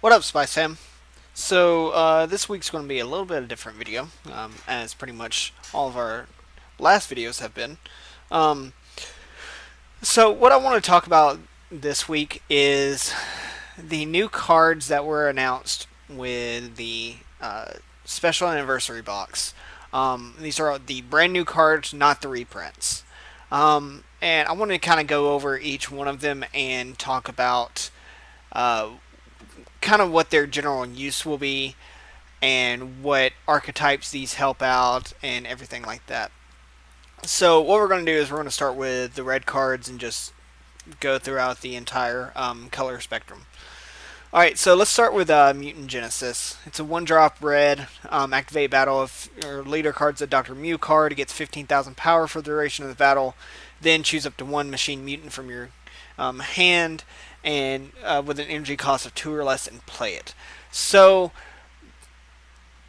What up, Spice Fam? So this week's going to be a little bit of a different video, as pretty much all of our last videos have been. Um, so what I want to talk about this week is the new cards that were announced with the special anniversary box. These are the brand new cards, not the reprints. And I want to kind of go over each one of them and talk about uh, kind of what their general use will be and what archetypes these help out and everything like that. So what we're going to do is we're going to start with the red cards and just go throughout the entire color spectrum. Alright, so let's start with Mutant Genesis. It's a 1-drop red. Activate battle. If your leader card's a Dr. Mew card, it gets 15,000 power for the duration of the battle. Then choose up to one machine mutant from your hand and with an energy cost of 2 or less and play it. So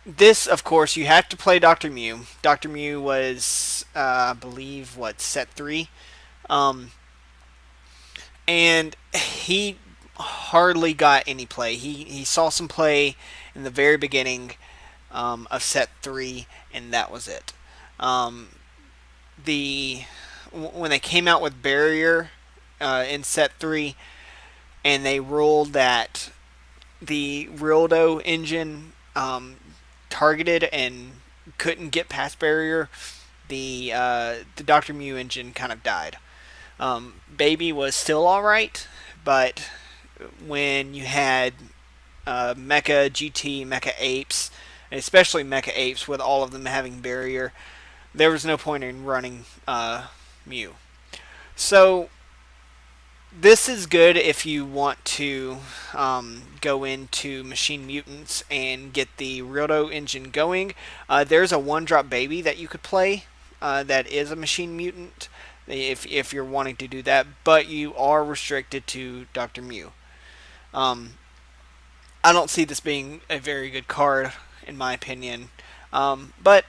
this, of course, you have to play Dr. Mew. Dr. Mew was, I believe, set 3? Um, and he hardly got any play. He saw some play in the very beginning of set 3, and that was it. Um, the when they came out with Barrier in set 3, and they ruled that the Rildo engine targeted and couldn't get past Barrier, the Dr. Mew engine kind of died. Baby was still all right, but when you had Mecha GT, Mecha Apes, and especially Mecha Apes, with all of them having Barrier, there was no point in running Mew. So this is good if you want to go into Machine Mutants and get the Rildo engine going. There's a 1-drop baby that you could play that is a Machine Mutant if you're wanting to do that, but you are restricted to Dr. Mew. I don't see this being a very good card, in my opinion, but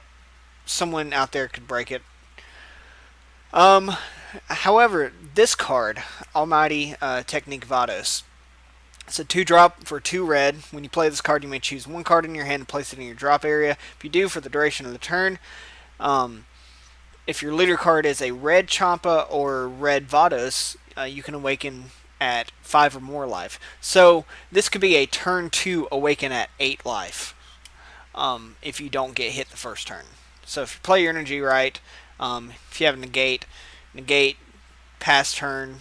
someone out there could break it. However, this card, Almighty Technique Vados, it's a 2-drop for 2 red. When you play this card, you may choose one card in your hand and place it in your drop area. If you do, for the duration of the turn, if your leader card is a red Champa or red Vados, you can awaken at 5 or more life. So this could be a turn 2 awaken at 8 life if you don't get hit the first turn. So if you play your energy right, if you have negate, pass turn,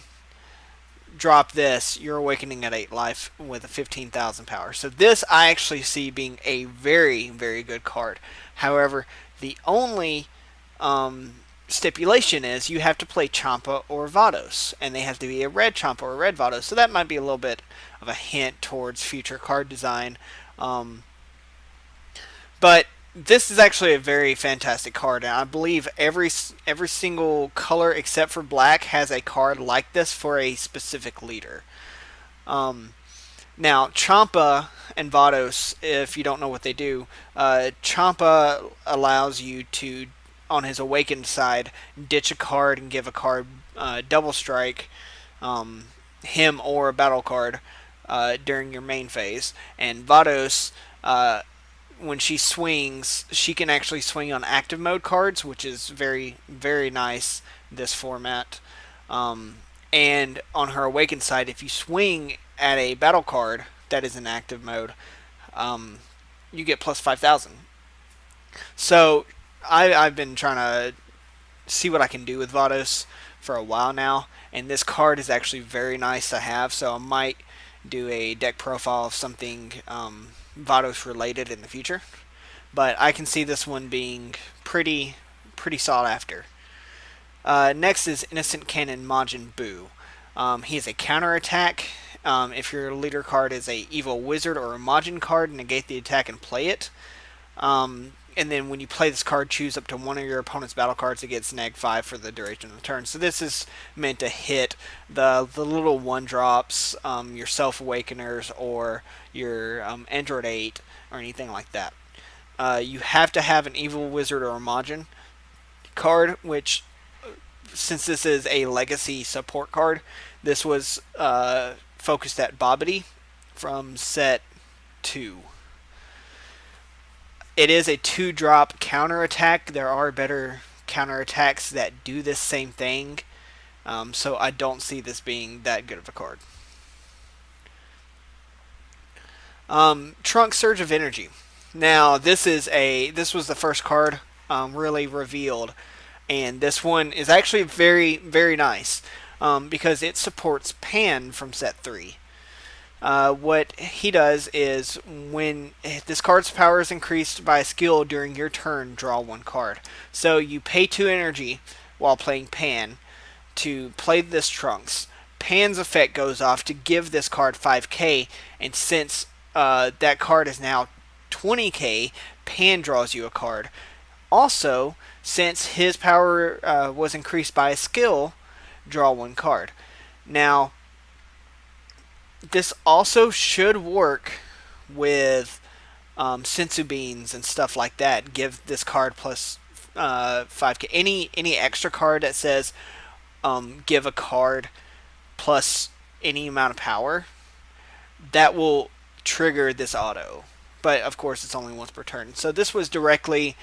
drop this, you're awakening at 8 life with a 15,000 power. So this I actually see being a very, very good card. However, the only stipulation is you have to play Champa or Vados, and they have to be a red Champa or a red Vados. So that might be a little bit of a hint towards future card design. But this is actually a very fantastic card, and I believe every single color except for black has a card like this for a specific leader. Now, Champa and Vados, if you don't know what they do, Champa allows you to, on his awakened side, ditch a card and give a card double strike, him or a battle card during your main phase. And Vados, when she swings, she can actually swing on active mode cards, which is very, very nice in this format. And on her awakened side, if you swing at a battle card that is in active mode, you get plus 5,000. So I've been trying to see what I can do with Vados for a while now, and this card is actually very nice to have, so I might do a deck profile of something Vados related in the future. But I can see this one being pretty sought after. Next is Innocent Cannon Majin Buu. He is a counterattack. If your leader card is a evil wizard or a Majin card, negate the attack and play it. And then when you play this card, choose up to one of your opponent's battle cards that gets -5 for the duration of the turn. So this is meant to hit the little 1-drops, your Self-Awakeners, or your Android 8, or anything like that. You have to have an evil wizard or a Majin card, which, since this is a legacy support card, this was focused at Bobbity from set 2. It is a 2-drop counterattack. There are better counterattacks that do this same thing, so I don't see this being that good of a card. Trunk Surge of Energy. Now this was the first card really revealed, and this one is actually very very nice because it supports Pan from set 3. What he does is when this card's power is increased by a skill during your turn, draw 1 card. So you pay 2 energy while playing Pan to play this Trunks. Pan's effect goes off to give this card 5k, and since that card is now 20k, Pan draws you a card. Also, since his power was increased by a skill, draw 1 card. Now, this also should work with sensu beans and stuff like that. Give this card plus 5k. Any extra card that says give a card plus any amount of power, that will trigger this auto. But of course, it's only once per turn. So this was directly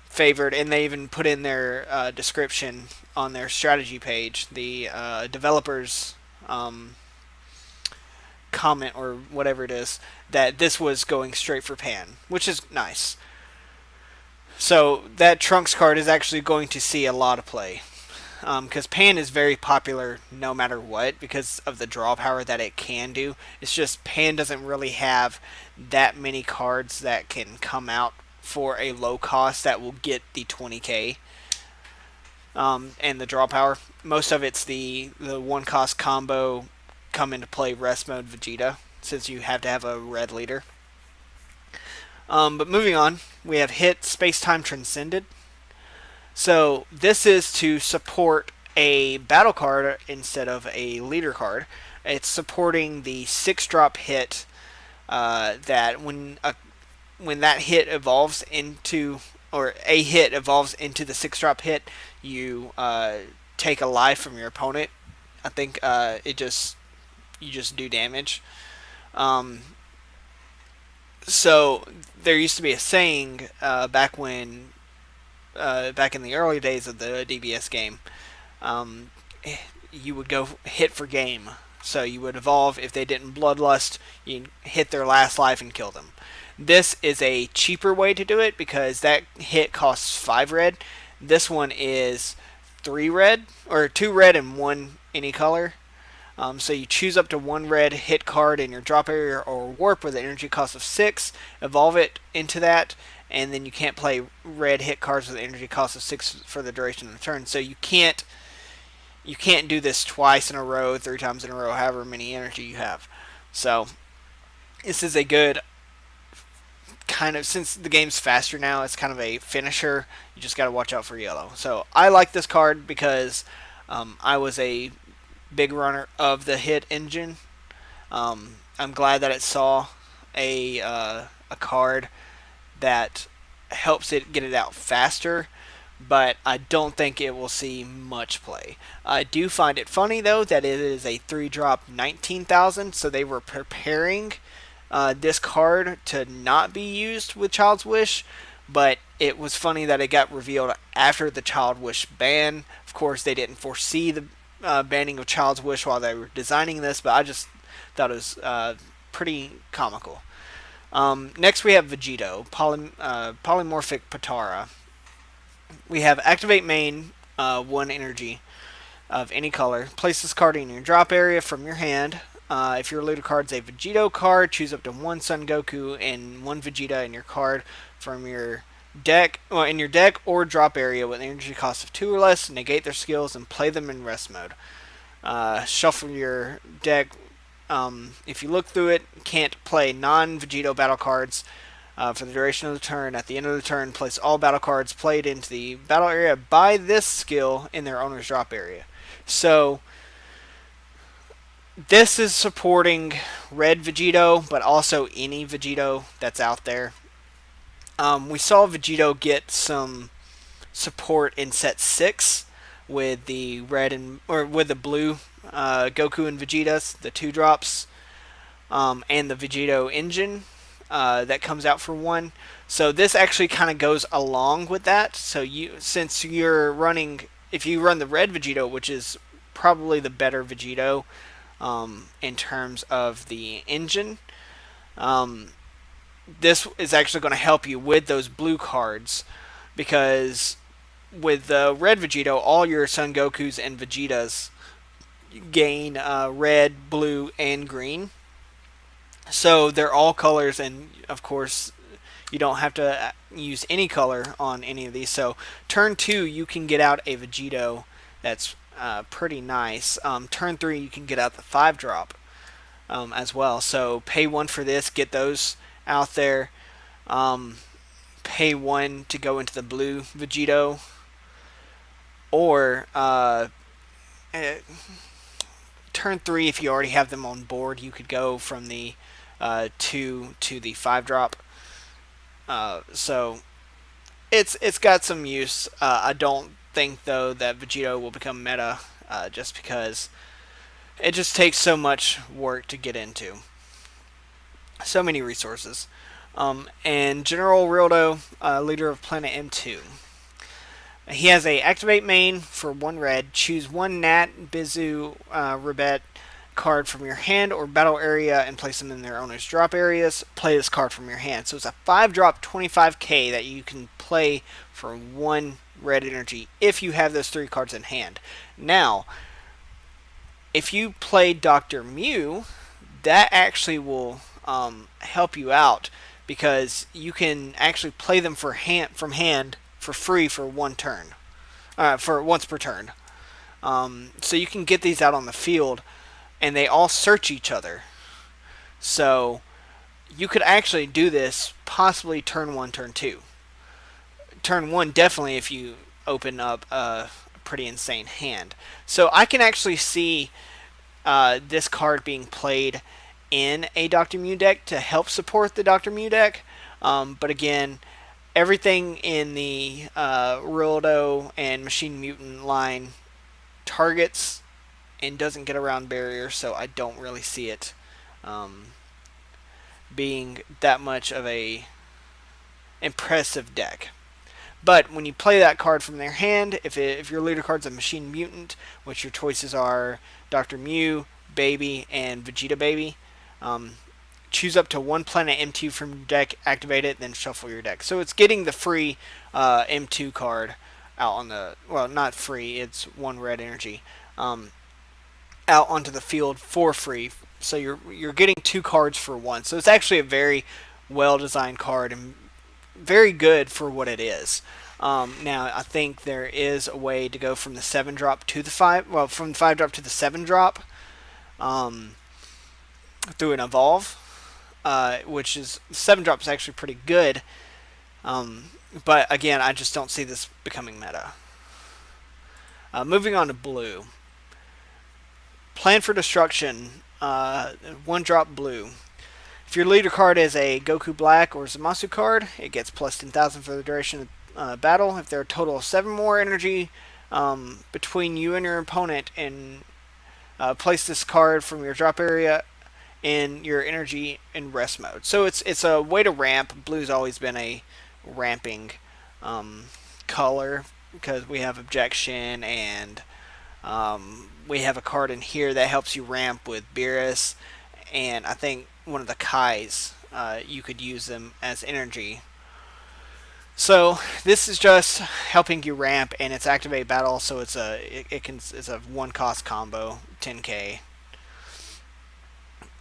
favored, and they even put in their description on their strategy page. The developers comment or whatever it is, that this was going straight for Pan, which is nice. So that Trunks card is actually going to see a lot of play because Pan is very popular no matter what because of the draw power that it can do. It's just Pan doesn't really have that many cards that can come out for a low cost that will get the 20k and the draw power. Most of it's the 1 cost combo come into play rest mode Vegeta, since you have to have a red leader. But moving on, we have hit Space Time Transcended. So this is to support a battle card instead of a leader card. It's supporting the 6-drop hit that when that hit evolves into, or a hit evolves into the 6-drop hit, you take a life from your opponent. I think you just do damage. So there used to be a saying back in the early days of the DBS game. You would go hit for game. So you would evolve. If they didn't bloodlust, you hit their last life and kill them. This is a cheaper way to do it because that hit costs 5 red. This one is 3 red, or 2 red and 1 any color. So you choose up to 1 red hit card in your drop area or warp with an energy cost of 6, evolve it into that, and then you can't play red hit cards with an energy cost of 6 for the duration of the turn. So you can't do this twice in a row, 3 times in a row, however many energy you have. So this is a good kind of, since the game's faster now, it's kind of a finisher. You just got to watch out for yellow. So I like this card because I was a big runner of the hit engine. I'm glad that it saw a card that helps it get it out faster, but I don't think it will see much play. I do find it funny though that it is a 3-drop 19,000, so they were preparing this card to not be used with Child's Wish, but it was funny that it got revealed after the Child Wish ban. Of course, they didn't foresee the banning of Child's Wish while they were designing this, but I just thought it was pretty comical. Next we have Vegito, Polymorphic Potara. We have Activate Main, 1 energy of any color. Place this card in your drop area from your hand. If your looted card's a Vegito card, choose up to 1 Son Goku and 1 Vegeta in your card from your deck, in your deck or drop area with an energy cost of 2 or less. Negate their skills and play them in rest mode. Shuffle your deck. If you look through it, can't play non-Vegito battle cards for the duration of the turn. At the end of the turn, place all battle cards played into the battle area by this skill in their owner's drop area. So this is supporting red Vegito, but also any Vegito that's out there. We saw Vegito get some support in set 6 with the with the blue Goku and Vegetas, the 2 drops. and the Vegito engine that comes out for one. So this actually kind of goes along with that. So since you're running, if you run the red Vegito, which is probably the better Vegito in terms of the engine, um, this is actually going to help you with those blue cards because with the red Vegito, all your Son Gokus and Vegetas gain red, blue, and green. So they're all colors, and of course, you don't have to use any color on any of these. So turn 2, you can get out a Vegito that's pretty nice. Turn 3, you can get out the 5-drop as well. So pay 1 for this, get those out there. Pay 1 to go into the blue Vegito, or turn 3, if you already have them on board, you could go from the 2 to the 5-drop. So it's got some use. I don't think though that Vegito will become meta, just because it just takes so much work to get into. So many resources. And General Rildo, leader of Planet M2. He has a activate main for 1 red. Choose 1 Nat, Bizu, Ribet card from your hand or battle area and place them in their owner's drop areas. Play this card from your hand. So it's a 5-drop 25k that you can play for 1 red energy if you have those 3 cards in hand. Now, if you play Dr. Mew, that actually will help you out because you can actually play them from hand for free for 1 turn, for once per turn. So you can get these out on the field, and they all search each other. So you could actually do this possibly turn 1, turn 2. Turn 1 definitely if you open up a pretty insane hand. So I can actually see this card being played in a Dr. Mew deck to help support the Dr. Mew deck. But again, everything in the Rildo and Machine Mutant line targets and doesn't get around barriers, so I don't really see it being that much of a impressive deck. But when you play that card from their hand, if your leader card's a Machine Mutant, which your choices are Dr. Mew, Baby, and Vegeta Baby, choose up to 1 Planet M2 from your deck, activate it, then shuffle your deck. So it's getting the free M2 card out on the, well, not free, it's 1 red energy, out onto the field for free. So you're getting 2 cards for 1. So it's actually a very well designed card and very good for what it is. Now I think there is a way to go from the 7-drop to the 5, well, from the 5-drop to the 7-drop, through an evolve, which is 7-drop is actually pretty good. But again, I just don't see this becoming meta. Moving on to blue. Plan for Destruction, 1-drop blue. If your leader card is a Goku Black or Zamasu card, it gets plus 10,000 for the duration of battle. If there are a total of 7 more energy between you and your opponent, and place this card from your drop area in your energy in rest mode. So it's a way to ramp. Blue's always been a ramping color because we have objection, and we have a card in here that helps you ramp with Beerus, and I think one of the Kais, you could use them as energy. So this is just helping you ramp, and it's activate battle, so it's a 1-cost combo, 10k.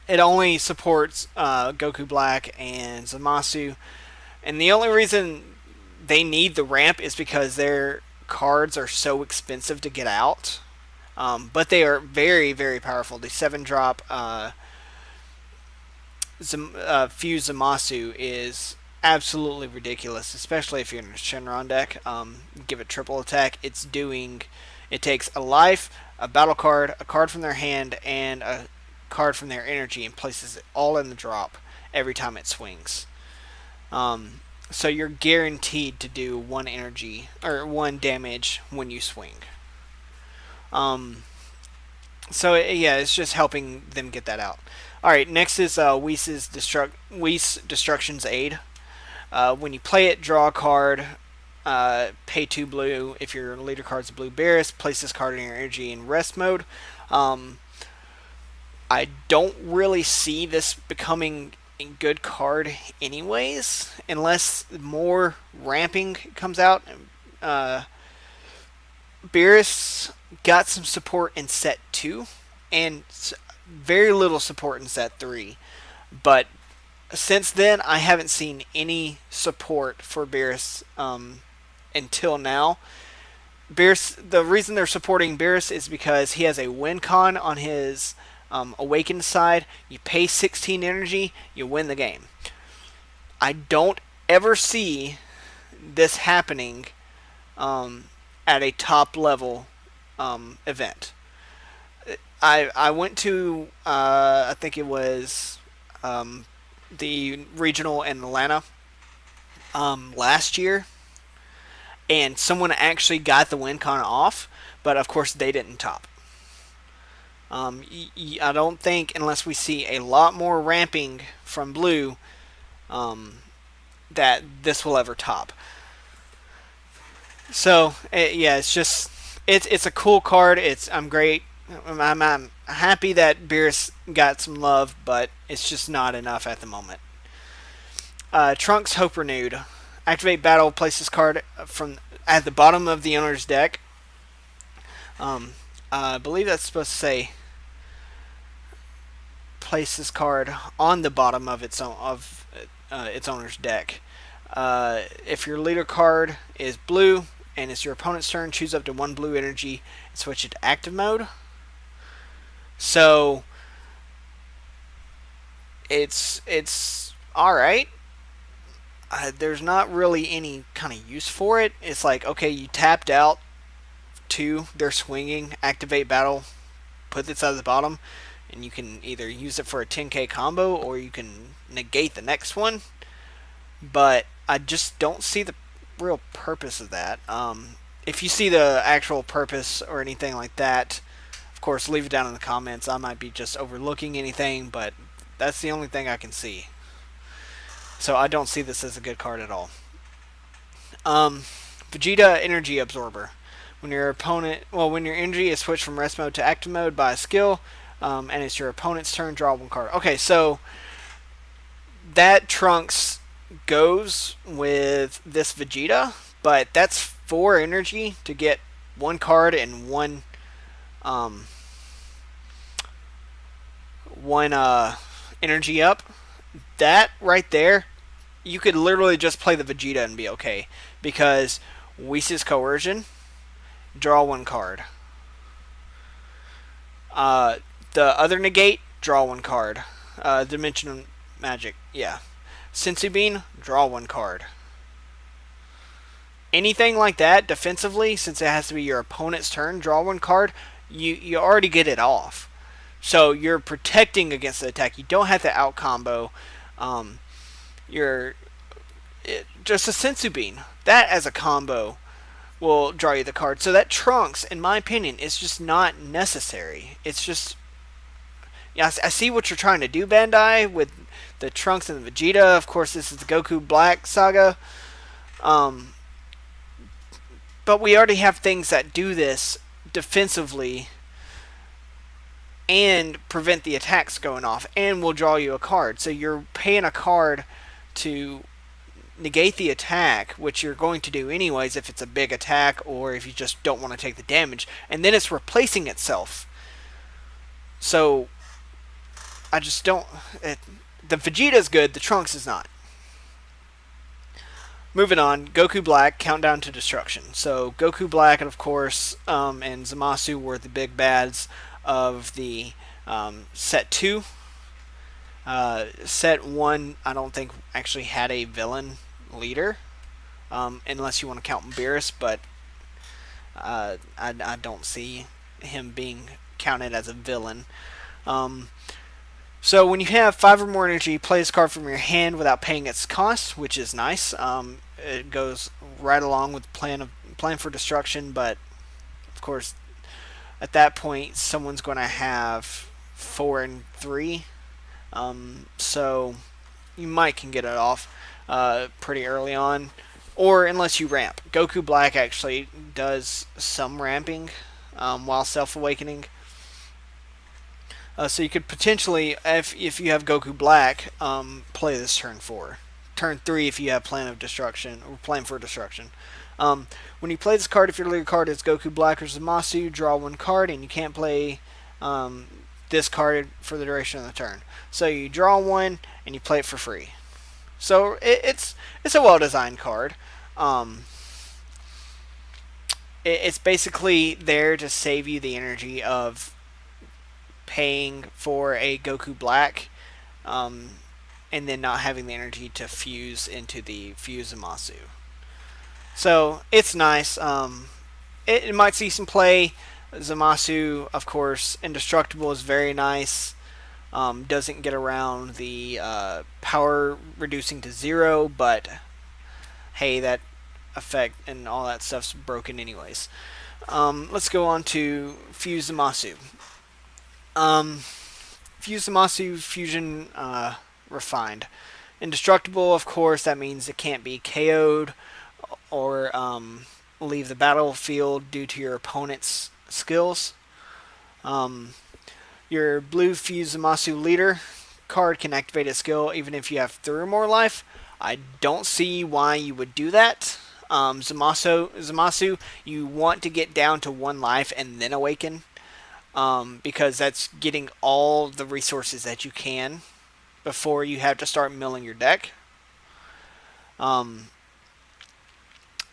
It only supports Goku Black and Zamasu, and the only reason they need the ramp is because their cards are so expensive to get out. But they are very, very powerful. The 7-drop Fuse Zamasu is absolutely ridiculous, especially if you're in a Shenron deck. Give it triple attack. It takes a life, a battle card, a card from their hand, and a card from their energy, and places it all in the drop every time it swings. So you're guaranteed to do 1 energy or 1 damage when you swing. So yeah, it's just helping them get that out. All right, next is Whis Destruction's Aid. When you play it, draw a card, pay 2 blue. If your leader card's a blue Beerus, place this card in your energy in rest mode. Um, I don't really see this becoming a good card, anyways, unless more ramping comes out. Uh, Beerus got some support in set 2, and very little support in set 3. But since then, I haven't seen any support for Beerus until now. Beerus, the reason they're supporting Beerus is because he has a win con on his Awakened side. You pay 16 energy, you win the game. I don't ever see this happening at a top level event. I went to I think it was the regional in Atlanta last year, and someone actually got the win con off, but of course they didn't top. I don't think unless we see a lot more ramping from blue that this will ever top. So yeah, it's just it's a cool card. I'm great. I'm happy that Beerus got some love, but it's just not enough at the moment. Trunks Hope Renewed. Activate battle. Place this card from at the bottom of the owner's deck. I believe that's supposed to say place this card on the bottom of its owner's deck. If your leader card is blue and it's your opponent's turn, choose up to 1 blue energy and switch it to active mode. So it's all right. There's not really any kind of use for it. It's like, okay, you tapped out 2, they're swinging, activate battle, put this at the bottom, and you can either use it for a 10k combo or you can negate the next one. But I just don't see the real purpose of that. If you see the actual purpose or anything like that, of course, leave it down in the comments. I might be just overlooking anything, but that's the only thing I can see. So I don't see this as a good card at all. Vegeta Energy Absorber. When your energy is switched from rest mode to active mode by a skill, and it's your opponent's turn, draw 1 card. Okay, so that Trunks goes with this Vegeta, but that's 4 energy to get 1 card and one energy up. That right there, you could literally just play the Vegeta and be okay, because Whis Coercion, draw 1 card. The other negate, draw 1 card. Dimension Magic, yeah. Sensu Bean, draw 1 card. Anything like that defensively, since it has to be your opponent's turn, draw 1 card, you already get it off. So you're protecting against the attack. You don't have to out combo. Just a Sensu Bean. That as a combo will draw you the card. So that Trunks, in my opinion, is just not necessary. It's just, yeah, I see what you're trying to do, Bandai, with the Trunks and the Vegeta. Of course, this is the Goku Black saga. But we already have things that do this defensively and prevent the attacks going off, and will draw you a card. So you're paying a card to negate the attack, which you're going to do anyways if it's a big attack or if you just don't want to take the damage, and then it's replacing itself. So I just don't. The Vegeta's good, the Trunks is not. Moving on, Goku Black, Countdown to Destruction. So Goku Black, and of course, and Zamasu were the big bads of the set 2. Set 1, I don't think actually had a villain leader, unless you want to count Beerus, but I don't see him being counted as a villain. So when you have 5 or more energy, play this card from your hand without paying its cost, which is nice. It goes right along with plan for destruction, but of course at that point someone's going to have 4 and 3. So you might can get it off pretty early on, or unless you ramp. Goku Black actually does some ramping while self awakening. So you could potentially, if you have Goku Black, play this turn 4. Turn 3 if you have Plan of Destruction or Plan for Destruction. When you play this card, if your leader card is Goku Black or Zamasu, draw 1 card, and you can't play this card for the duration of the turn. So you draw 1 and you play it for free. So it's a well designed card. It's basically there to save you the energy of paying for a Goku Black, and then not having the energy to fuse into the Fuse Zamasu. So it's nice. It might see some play. Zamasu, of course, Indestructible is very nice. Doesn't get around the power reducing to 0, but hey, that effect and all that stuff's broken anyways. Let's go on to Fuse Zamasu. Fuse Zamasu Fusion Refined. Indestructible, of course, that means it can't be KO'd or leave the battlefield due to your opponent's skills. Your blue Fuse Zamasu leader card can activate a skill even if you have 3 or more life. I don't see why you would do that. Zamasu, you want to get down to 1 life and then awaken, because that's getting all the resources that you can before you have to start milling your deck.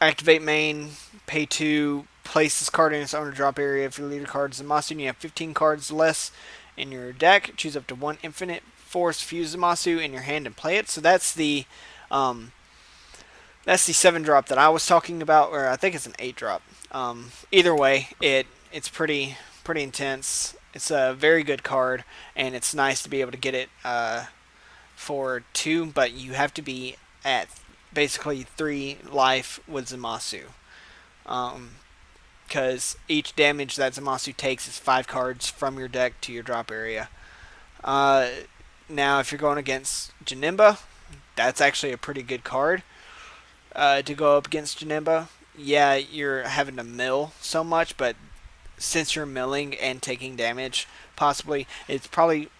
Activate main, pay 2, place this card in its owner drop area. If your leader card is Zamasu and you have 15 cards less in your deck, choose up to 1 infinite force Fuse Zamasu in your hand and play it. So that's the 7 drop that I was talking about, or I think it's an 8 drop. Either way, it's pretty intense. It's a very good card, and it's nice to be able to get it for 2, but you have to be at basically 3 life with Zamasu, because each damage that Zamasu takes is 5 cards from your deck to your drop area. Now, if you're going against Janemba, that's actually a pretty good card to go up against Janemba. Yeah, you're having to mill so much, but since you're milling and taking damage, possibly, it's probably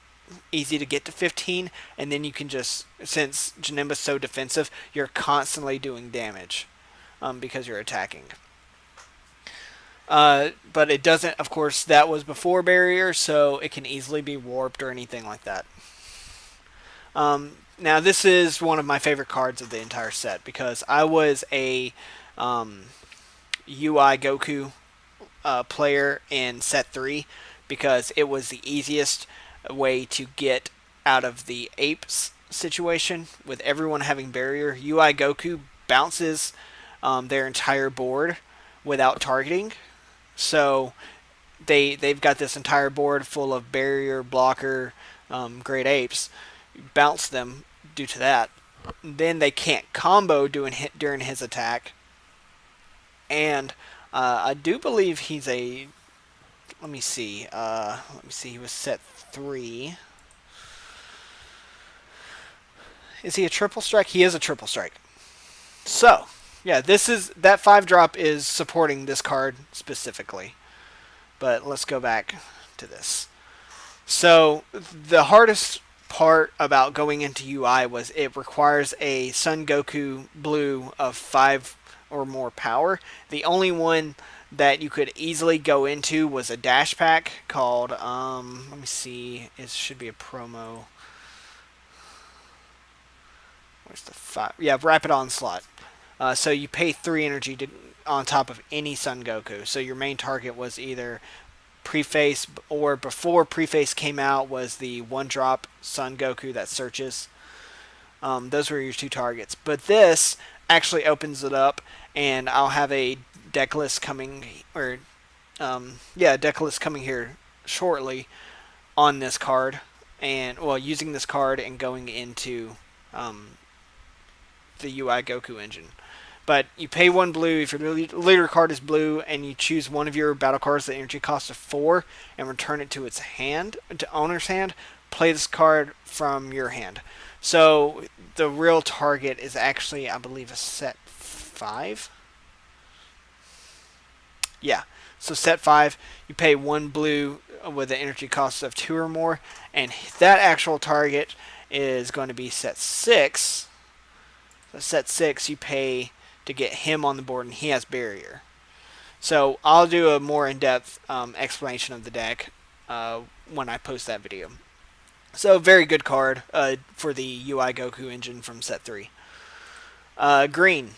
easy to get to 15, and then you can just, since Janemba's so defensive, you're constantly doing damage because you're attacking. But it doesn't, of course, that was before barrier, so it can easily be warped or anything like that. Now, this is one of my favorite cards of the entire set, because I was a UI Goku player in set 3, because it was the easiest way to get out of the apes situation with everyone having barrier. UI Goku bounces their entire board without targeting, so they've got this entire board full of barrier blocker great apes. Bounce them due to that. Then they can't combo during his attack, and I do believe he's a. Let me see. He was set 3. Is he a triple strike? He is a triple strike. So, yeah, that 5 drop is supporting this card specifically. But let's go back to this. So, the hardest part about going into UI was it requires a Son Goku Blue of 5 or more power. The only one that you could easily go into was a dash pack called, let me see, it should be a promo. Where's the 5? Yeah, Rapid Onslaught. So you pay 3 energy on top of any Son Goku. So your main target was either Preface, or before Preface came out was the 1-drop Son Goku that searches. Those were your 2 targets. But this actually opens it up, and I'll have a deck list coming, or deck list coming here shortly on this card, and using this card and going into the UI Goku engine. But you pay 1 blue if your leader card is blue, and you choose one of your battle cards with the energy cost of 4 and return it to its hand, to owner's hand. Play this card from your hand. So the real target is actually, I believe, a set 5. Yeah. So set 5, you pay 1 blue with an energy cost of 2 or more, and that actual target is going to be set 6. So set 6, you pay to get him on the board, and he has barrier. So I'll do a more in-depth explanation of the deck when I post that video. So very good card for the UI Goku engine from set 3. Green.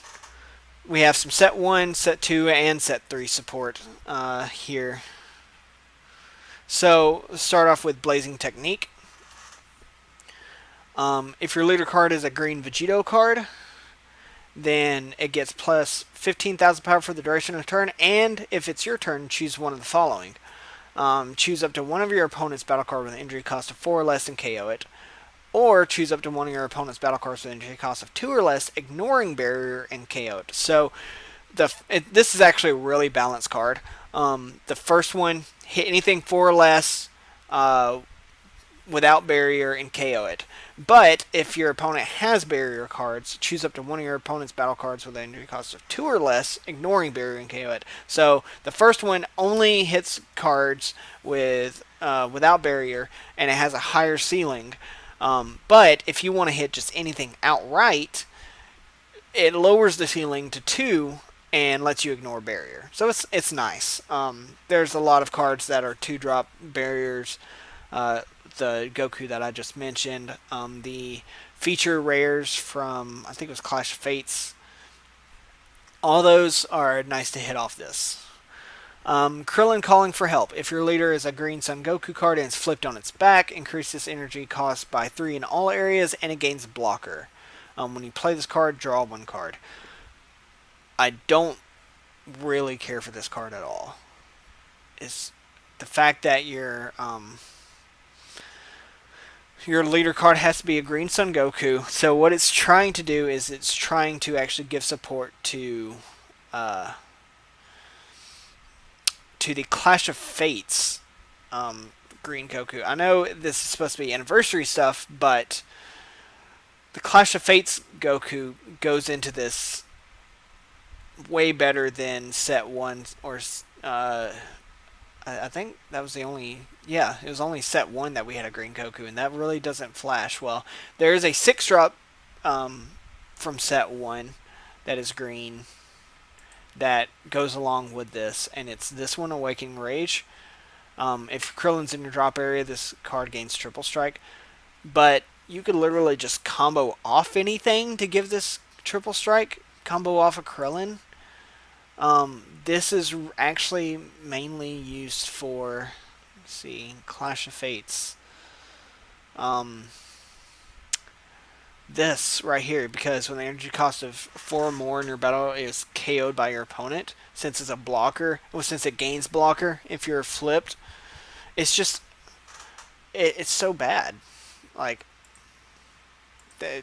We have some set 1, set 2, and set 3 support here. So let's start off with Blazing Technique. If your leader card is a green Vegito card, then it gets plus 15,000 power for the duration of the turn, and if it's your turn, choose one of the following. Choose up to one of your opponent's battle card with an injury cost of 4 or less and KO it. Or choose up to one of your opponent's battle cards with an injury cost of 2 or less, ignoring barrier, and KO it. So this is actually a really balanced card. The first one, hit anything 4 or less without barrier and KO it. But if your opponent has barrier cards, choose up to one of your opponent's battle cards with an injury cost of 2 or less, ignoring barrier and KO it. So the first one only hits cards with without barrier, and it has a higher ceiling. But if you want to hit just anything outright, it lowers the ceiling to 2 and lets you ignore barrier. So it's nice. There's a lot of cards that are 2-drop barriers. The Goku that I just mentioned, the feature rares from, I think it was Clash of Fates, all those are nice to hit off this. Krillin Calling for Help. If your leader is a Green Sun Goku card and it's flipped on its back, increase this energy cost by 3 in all areas, and it gains blocker. When you play this card, draw 1 card. I don't really care for this card at all. It's the fact that your leader card has to be a Green Sun Goku. So what it's trying to do is it's trying to actually give support to the Clash of Fates Green Goku. I know this is supposed to be anniversary stuff, but the Clash of Fates Goku goes into this way better than set 1 or I think that was the only, yeah, it was only set 1 that we had a Green Goku, and that really doesn't flash well. There is a 6-drop from set 1 that is green that goes along with this, and it's this one, Awakening Rage. If Krillin's in your drop area, this card gains Triple Strike, but you could literally just combo off anything to give this Triple Strike, combo off a Krillin. This is actually mainly used for, let's see, Clash of Fates. This right here, because when the energy cost of 4 or more in your battle is KO'd by your opponent, since it's a blocker, well, since it gains blocker if you're flipped, it's just, it's so bad. Like,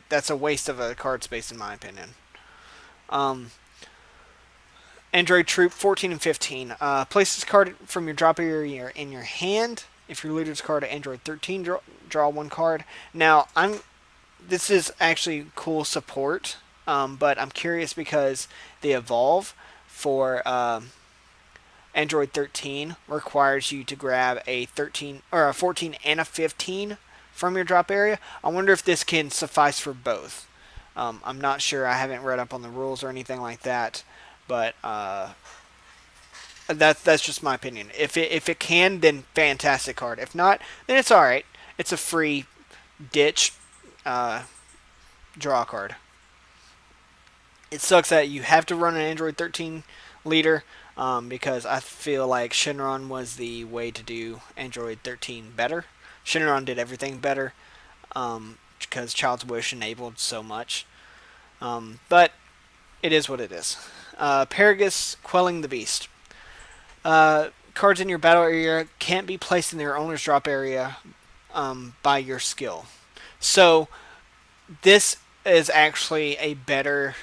that's a waste of a card space in my opinion. Android Troop 14 and 15. Place this card from your drop area in your hand. If your leader's card at Android 13, draw 1 card. Now, this is actually cool support, but I'm curious because the evolve for Android 13 requires you to grab a 13 or a 14 and a 15 from your drop area. I wonder if this can suffice for both. I'm not sure. I haven't read up on the rules or anything like that. But that's just my opinion. If it can, then fantastic card. If not, then it's all right. It's a free ditch draw card. It sucks that you have to run an Android 13 leader because I feel like Shenron was the way to do Android 13 better. Shenron did everything better because Child's Wish enabled so much. But it is what it is. Paragus, Quelling the Beast. Cards in your battle area can't be placed in their owner's drop area by your skill. So this is actually a better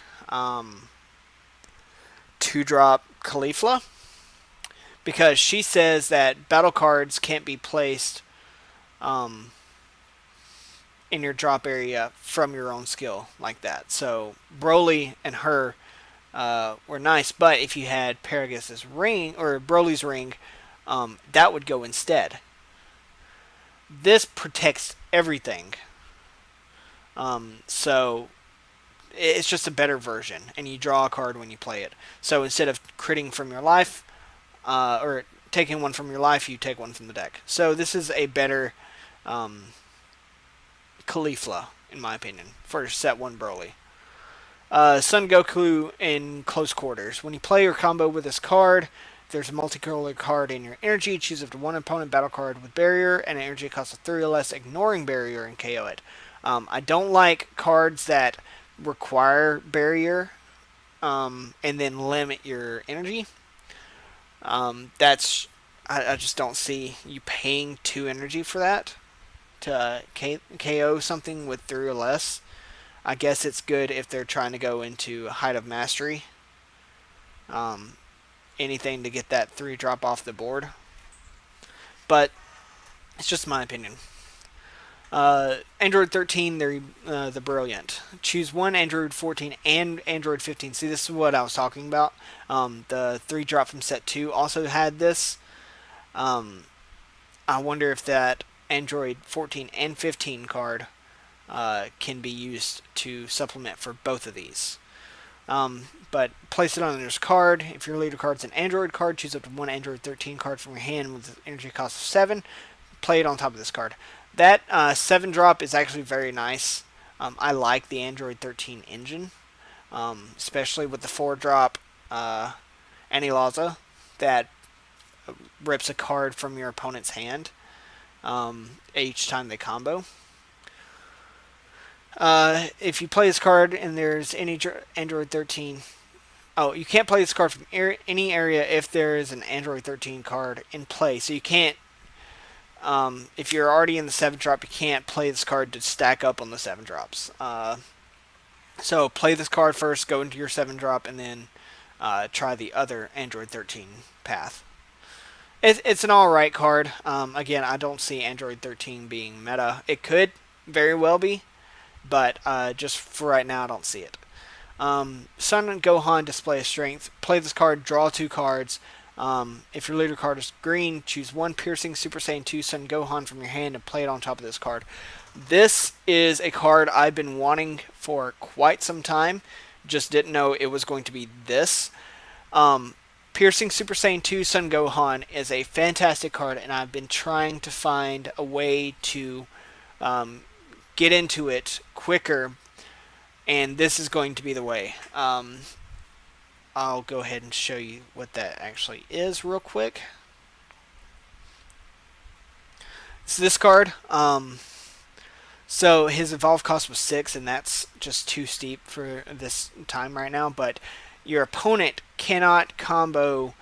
2-drop Caulifla, because she says that battle cards can't be placed um, in your drop area from your own skill like that. So Broly and her were nice, but if you had Paragus' ring or Broly's ring, that would go instead. This protects everything, so it's just a better version, and you draw a card when you play it. So instead of critting from your life, or taking one from your life, you take one from the deck. So this is a better Caulifla, in my opinion, for set 1 Broly. Son Goku in close quarters. When you play your combo with this card, there's a multicolor card in your energy. Choose up to one opponent battle card with barrier and an energy cost of 3 or less, ignoring barrier, and KO it. I don't like cards that require barrier and then limit your energy. That's I just don't see you paying 2 energy for that to KO something with 3 or less. I guess it's good if they're trying to go into Height of Mastery. Anything to get that 3 drop off the board. But it's just my opinion. Android 13, they're the brilliant. Choose one Android 14 and Android 15. See, this is what I was talking about. The 3 drop from set 2 also had this. I wonder if that Android 14 and 15 card can be used to supplement for both of these. But place it on this card. If your leader card's an Android card, choose up to one Android 13 card from your hand with an energy cost of 7. Play it on top of this card. That 7 drop is actually very nice. I like the Android 13 engine, especially with the 4 drop Anilaza that rips a card from your opponent's hand each time they combo. If you play this card and there's any Android 13... Oh, you can't play this card from any area if there is an Android 13 card in play. So you can't... if you're already in the 7 drop, you can't play this card to stack up on the 7 drops. So play this card first, go into your 7 drop, and then try the other Android 13 path. It's an alright card. Again, I don't see Android 13 being meta. It could very well be, but just for right now, I don't see it. Sun and Gohan display a strength. Play this card, draw 2 cards. If your leader card is green, choose one Piercing Super Saiyan 2 Sun Gohan from your hand and play it on top of this card. This is a card I've been wanting for quite some time. Just didn't know it was going to be this. Piercing Super Saiyan 2 Sun Gohan is a fantastic card, and I've been trying to find a way to get into it quicker, and this is going to be the way. I'll go ahead and show you what that actually is real quick. So this card, so his evolve cost was 6, and that's just too steep for this time right now, but your opponent cannot combo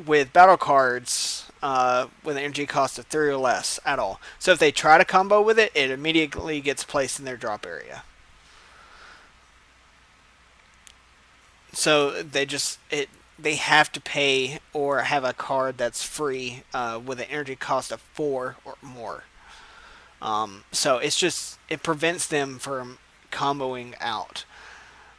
with battle cards with an energy cost of 3 or less at all. So if they try to combo with it, it immediately gets placed in their drop area. So they have to pay or have a card that's free with an energy cost of 4 or more. So it prevents them from comboing out,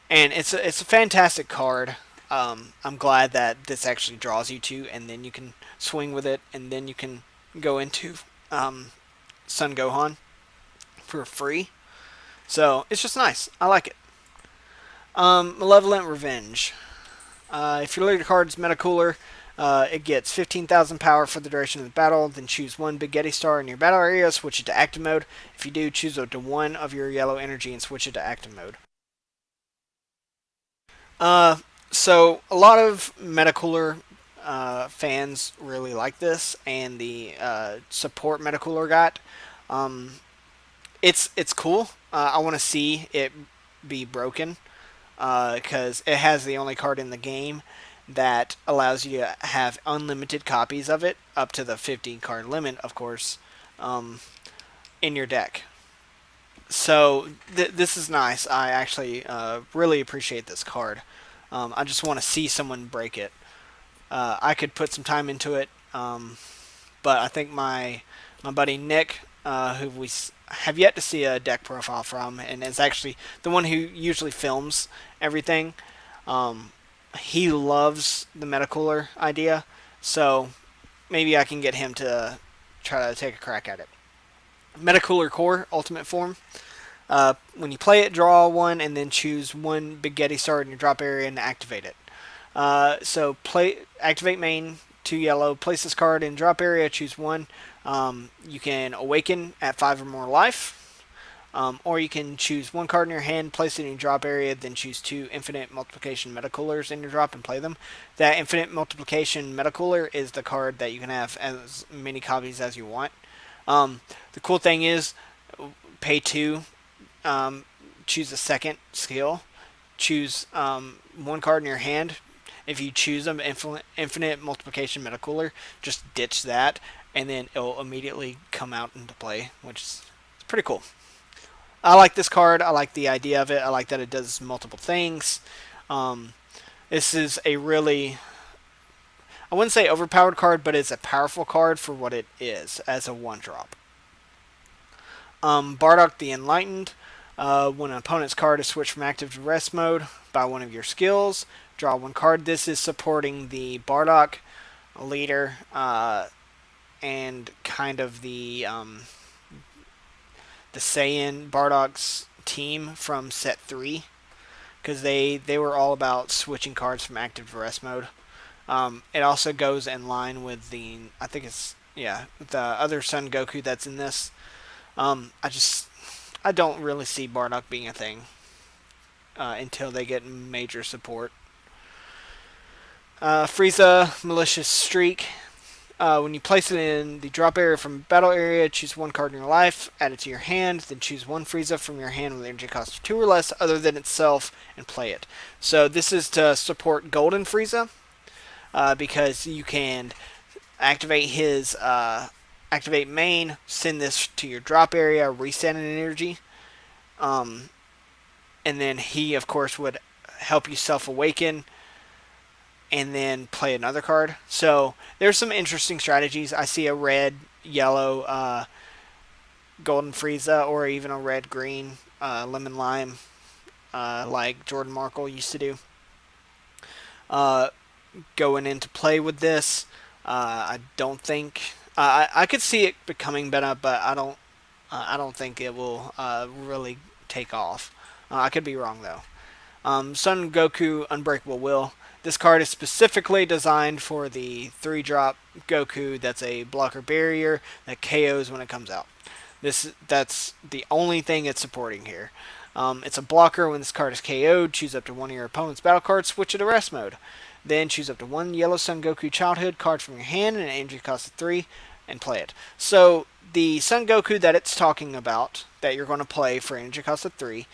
and it's a fantastic card. I'm glad that this actually draws you to, and then you can swing with it, and then you can go into Sun Gohan for free. So it's just nice. I like it. Malevolent Revenge. If your leader card is Metacooler, it gets 15,000 power for the duration of the battle. Then choose one Big Getty Star in your battle area, switch it to active mode. If you do, choose up to one of your yellow energy and switch it to active mode. So a lot of Metacooler fans really like this, and the support Metacooler got. It's cool. I want to see it be broken. Because it has the only card in the game that allows you to have unlimited copies of it, up to the 15 card limit, of course, in your deck. So this is nice. I actually really appreciate this card. I just want to see someone break it. I could put some time into it, but I think my buddy Nick, who have yet to see a deck profile from, and is actually the one who usually films everything. Um, he loves the Metacooler idea, so maybe I can get him to try to take a crack at it. Metacooler Core Ultimate Form. When you play it, draw one and then choose one Big Getty Star in your drop area and activate it. So play activate main, 2 yellow. Place this card in drop area. Choose one. You can awaken at 5 or more life, or you can choose one card in your hand, place it in your drop area, then choose 2 infinite multiplication metacoolers in your drop and play them. That infinite multiplication metacooler is the card that you can have as many copies as you want. The cool thing is, pay 2, choose a second skill, choose one card in your hand. If you choose an infinite multiplication metacooler, just ditch that, and then it'll immediately come out into play, which is pretty cool. I like this card. I like the idea of it. I like that it does multiple things. Um, this is a really, I wouldn't say overpowered card, but it's a powerful card for what it is as a 1-drop. Bardock the Enlightened. When an opponent's card is switched from active to rest mode by one of your skills, draw one card. This is supporting the Bardock leader and kind of the Saiyan Bardock's team from set 3, because they were all about switching cards from active to rest mode. It also goes in line with I think it's, yeah, the other Son Goku that's in this. I don't really see Bardock being a thing until they get major support. Frieza Malicious Streak. When you place it in the drop area from battle area, choose one card in your life, add it to your hand, then choose one Frieza from your hand with energy cost of 2 or less other than itself and play it. So this is to support Golden Frieza, because you can activate his activate main, send this to your drop area, reset an energy, and then he of course would help you self awaken and then play another card. So there's some interesting strategies. I see a red, yellow, golden Frieza, or even a red, green, lemon lime, like Jordan Markle used to do. Going into play with this, I don't think I could see it becoming better, but I don't think it will really take off. I could be wrong though. Son Goku Unbreakable Will. This card is specifically designed for the 3-drop Goku that's a blocker barrier that KOs when it comes out. That's the only thing it's supporting here. It's a blocker. When this card is KO'd, choose up to one of your opponent's battle cards, switch it to rest mode. Then choose up to one Yellow Son Goku Childhood card from your hand and an energy cost of 3 and play it. So the Son Goku that it's talking about that you're going to play for energy cost of 3,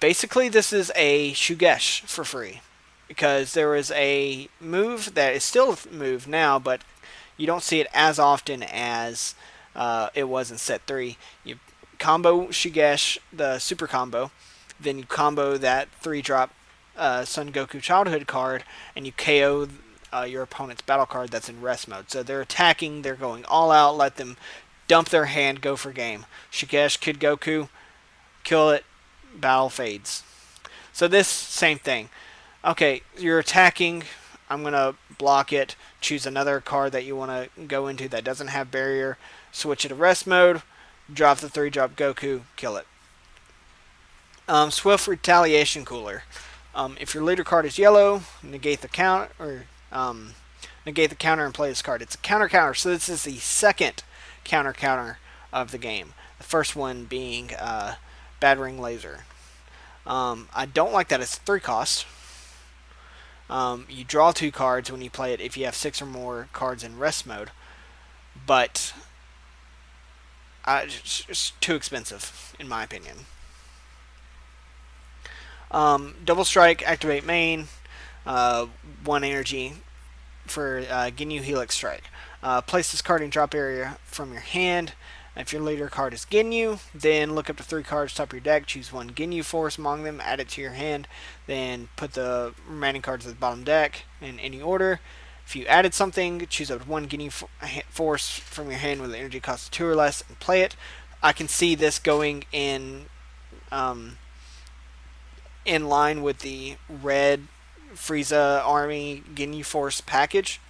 basically this is a Shugesh for free, because there is a move that is still a move now, but you don't see it as often as it was in set 3. You combo Shugesh, the super combo, then you combo that 3-drop Son Goku Childhood card, and you KO your opponent's battle card that's in rest mode. So they're attacking, they're going all out, let them dump their hand, go for game. Shugesh, Kid Goku, kill it, battle fades. So this, same thing. Okay, you're attacking, I'm going to block it, choose another card that you want to go into that doesn't have barrier, switch it to rest mode, drop the 3-drop Goku, kill it. Swift Retaliation Cooler. If your leader card is yellow, negate the counter, negate the counter and play this card. It's a counter, so this is the second counter of the game. The first one being Battering Laser. I don't like that it's 3 cost. You draw 2 cards when you play it if you have 6 or more cards in rest mode, but it's too expensive in my opinion. Double Strike, activate main, 1 energy for Ginyu Helix Strike. Place this card in drop area from your hand, If your leader card is Ginyu, then look up to 3 cards top of your deck, choose 1 Ginyu Force among them, add it to your hand, then put the remaining cards at the bottom deck in any order. If you added something, choose up to 1 Ginyu Force from your hand with an energy cost of 2 or less and play it. I can see this going um, in line with the red Frieza Army Ginyu Force package.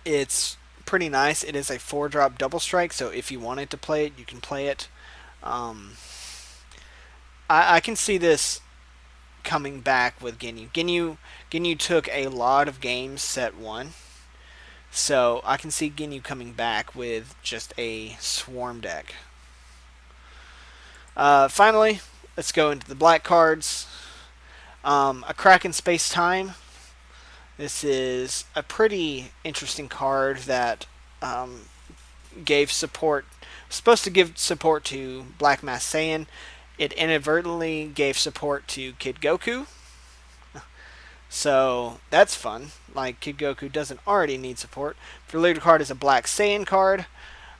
It's pretty nice. It is a 4-drop double strike, so if you wanted to play it, you can play it. I can see this coming back with Ginyu. Ginyu took a lot of games set 1, so I can see Ginyu coming back with just a swarm deck. Finally, let's go into the black cards. A Crack in Space Time. This is a pretty interesting card that gave support, supposed to give support to Black Mass Saiyan. It inadvertently gave support to Kid Goku. So that's fun. Like, Kid Goku doesn't already need support. If your leader card is a Black Saiyan card,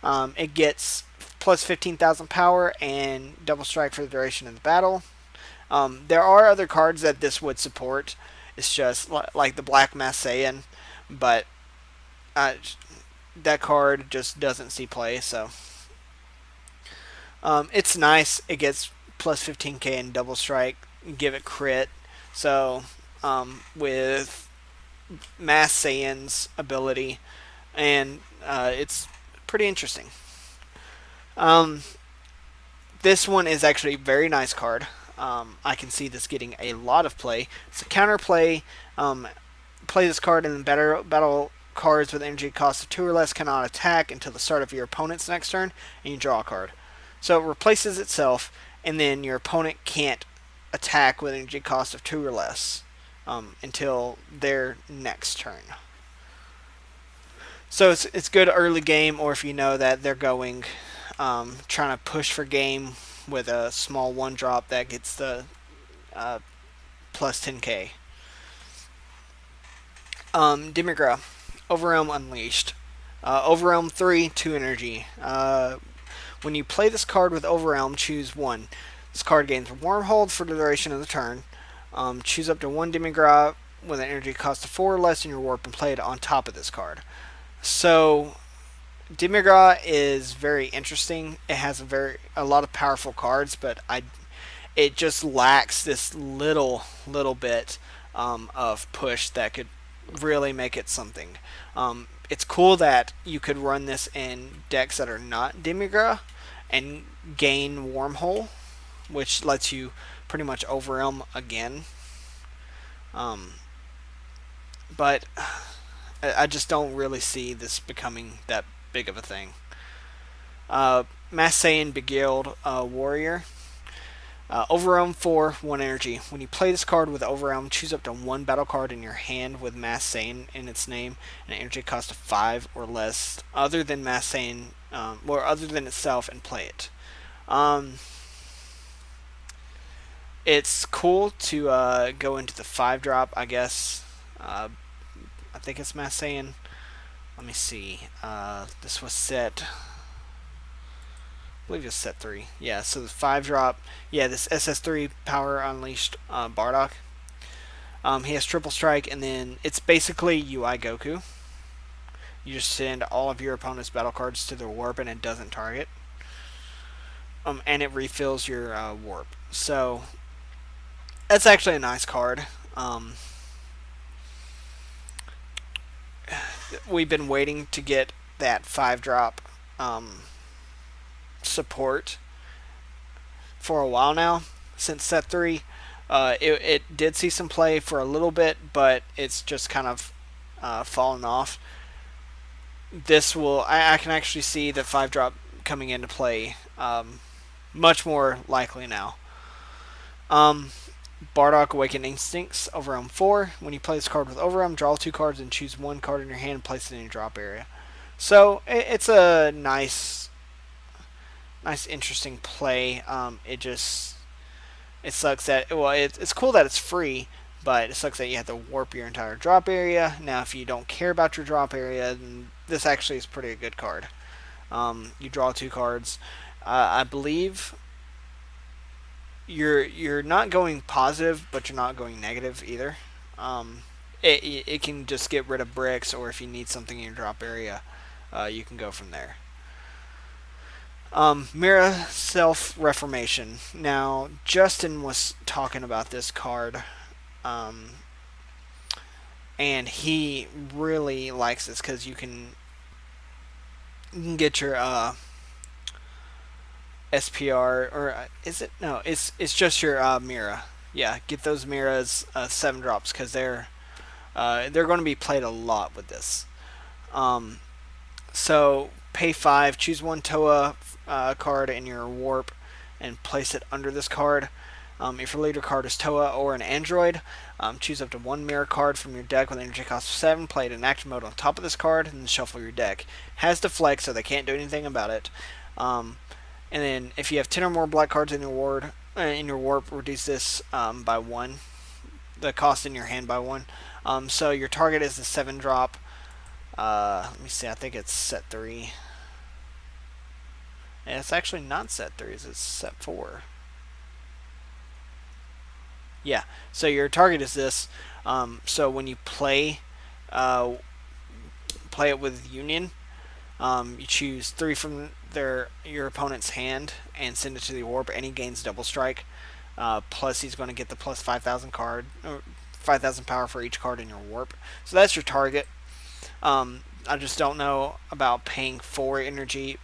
it gets plus 15,000 power and double strike for the duration of the battle. There are other cards that this would support. It's just like the Black Mass Saiyan, but that card just doesn't see play. So it's nice. It gets plus 15k and double strike. Give it crit. So with Mass Saiyan's ability, and it's pretty interesting. This one is actually a very nice card. I can see this getting a lot of play. It's a counterplay. Play this card and battle cards with energy cost of 2 or less cannot attack until the start of your opponent's next turn, and you draw a card. So it replaces itself, and then your opponent can't attack with energy cost of 2 or less until their next turn. So it's good early game, or if you know that they're going trying to push for game with a small 1-drop that gets the plus 10k. Demigra, Overrealm Unleashed. Overrealm 3, 2 energy. When you play this card with Overrealm, choose 1. This card gains Wormhold for the duration of the turn. Choose up to 1 Demigra with an energy cost of 4 or less in your warp and play it on top of this card. So Demigra is very interesting. It has a lot of powerful cards, but it just lacks this little bit of push that could really make it something. It's cool that you could run this in decks that are not Demigra and gain Wormhole, which lets you pretty much Overwhelm again. But I just don't really see this becoming that big of a thing. Mass Saiyan Beguiled Warrior. Overwhelm 4, 1 energy. When you play this card with Overwhelm, choose up to 1 battle card in your hand with Mass Saiyan in its name, and an energy cost of 5 or less, other than Mass Saiyan, or other than itself, and play it. It's cool to go into the 5-drop, I guess. I think it's Mass Saiyan. Let me see. This was set, I believe it's set 3. Yeah, so the 5-drop. Yeah, this SS3 Power Unleashed Bardock. He has triple strike, and then it's basically UI Goku. You just send all of your opponent's battle cards to their warp, and it doesn't target. And it refills your warp. So that's actually a nice card. We've been waiting to get that 5-drop support for a while now, since set 3. It did see some play for a little bit, but it's just kind of fallen off. This will, I can actually see the 5-drop coming into play much more likely now. Bardock Awakened Instincts, Overwhelm 4. When you play this card with Overwhelm, draw 2 cards and choose 1 card in your hand and place it in your drop area. So it's a nice, interesting play. It sucks that, well, it's cool that it's free, but it sucks that you have to warp your entire drop area. Now, if you don't care about your drop area, then this actually is pretty good card. You draw 2 cards. I believe you're not going positive, but you're not going negative either. Um, it can just get rid of bricks, or if you need something in your drop area, you can go from there. Mira Self Reformation. Now, Justin was talking about this card, um, and he really likes this because you can get your SPR, or is it? No, it's just your Mira. Yeah, get those Miras 7 drops because they're going to be played a lot with this. Um, so pay 5, choose one Toa card in your warp, and place it under this card. If your leader card is Toa or an android, choose up to one mirror card from your deck with energy cost of 7, play it in active mode on top of this card, and then shuffle your deck. Has deflect, so they can't do anything about it. And then if you have 10 or more black cards in your warp, reduce this by 1, the cost in your hand by 1. So your target is the 7 drop. Let me see, I think it's set 3. And it's actually not set 3, it's set 4. Yeah, so your target is this. So when you play it with Union, you choose 3 from your opponent's hand and send it to the warp, and he gains double strike. Plus, he's going to get the plus 5,000 or 5,000 power for each card in your warp. So that's your target. I just don't know about paying 4 energy,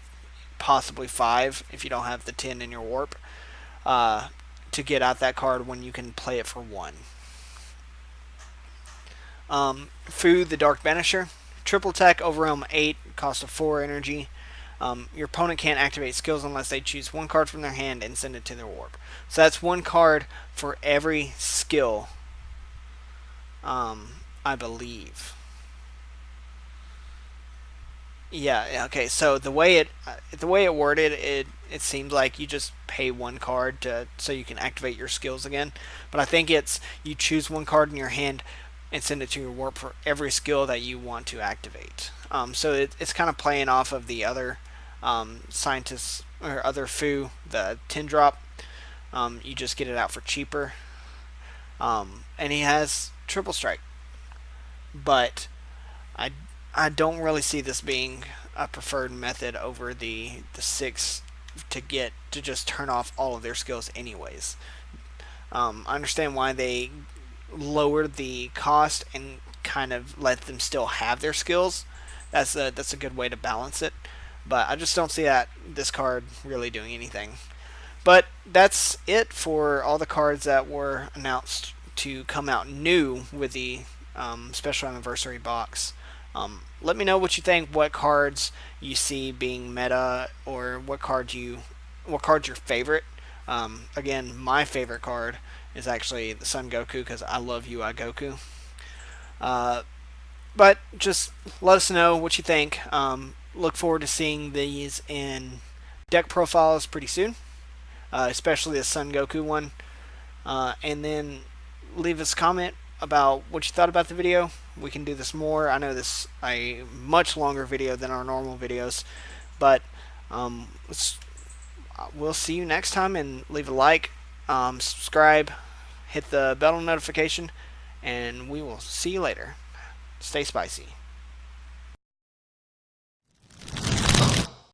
possibly 5 if you don't have the 10 in your warp, to get out that card when you can play it for 1. Fu, the Dark Banisher. Triple attack, overwhelm 8, cost of 4 energy. Your opponent can't activate skills unless they choose 1 card from their hand and send it to their warp. So that's 1 card for every skill, I believe. Yeah. Okay. So the way it worded, it seems like you just pay 1 card so you can activate your skills again. But I think it's you choose 1 card in your hand and send it to your warp for every skill that you want to activate. So it's kind of playing off of the other scientists or other Fu, the 10 drop. You just get it out for cheaper. And he has triple strike, but I I don't really see this being a preferred method over the 6 to just turn off all of their skills anyways. I understand why they lowered the cost and kind of let them still have their skills. That's a good way to balance it. But I just don't see this card really doing anything. But that's it for all the cards that were announced to come out new with the special anniversary box. Let me know what you think. What cards you see being meta, or what card's your favorite. Again, my favorite card is actually the Sun Goku because I love UI Goku. But just let us know what you think. Look forward to seeing these in deck profiles pretty soon, especially the Sun Goku one. And then leave us a comment about what you thought about the video. We can do this more. I know this is a much longer video than our normal videos, but we'll see you next time, and leave a like, subscribe, hit the bell notification, and we will see you later. Stay spicy.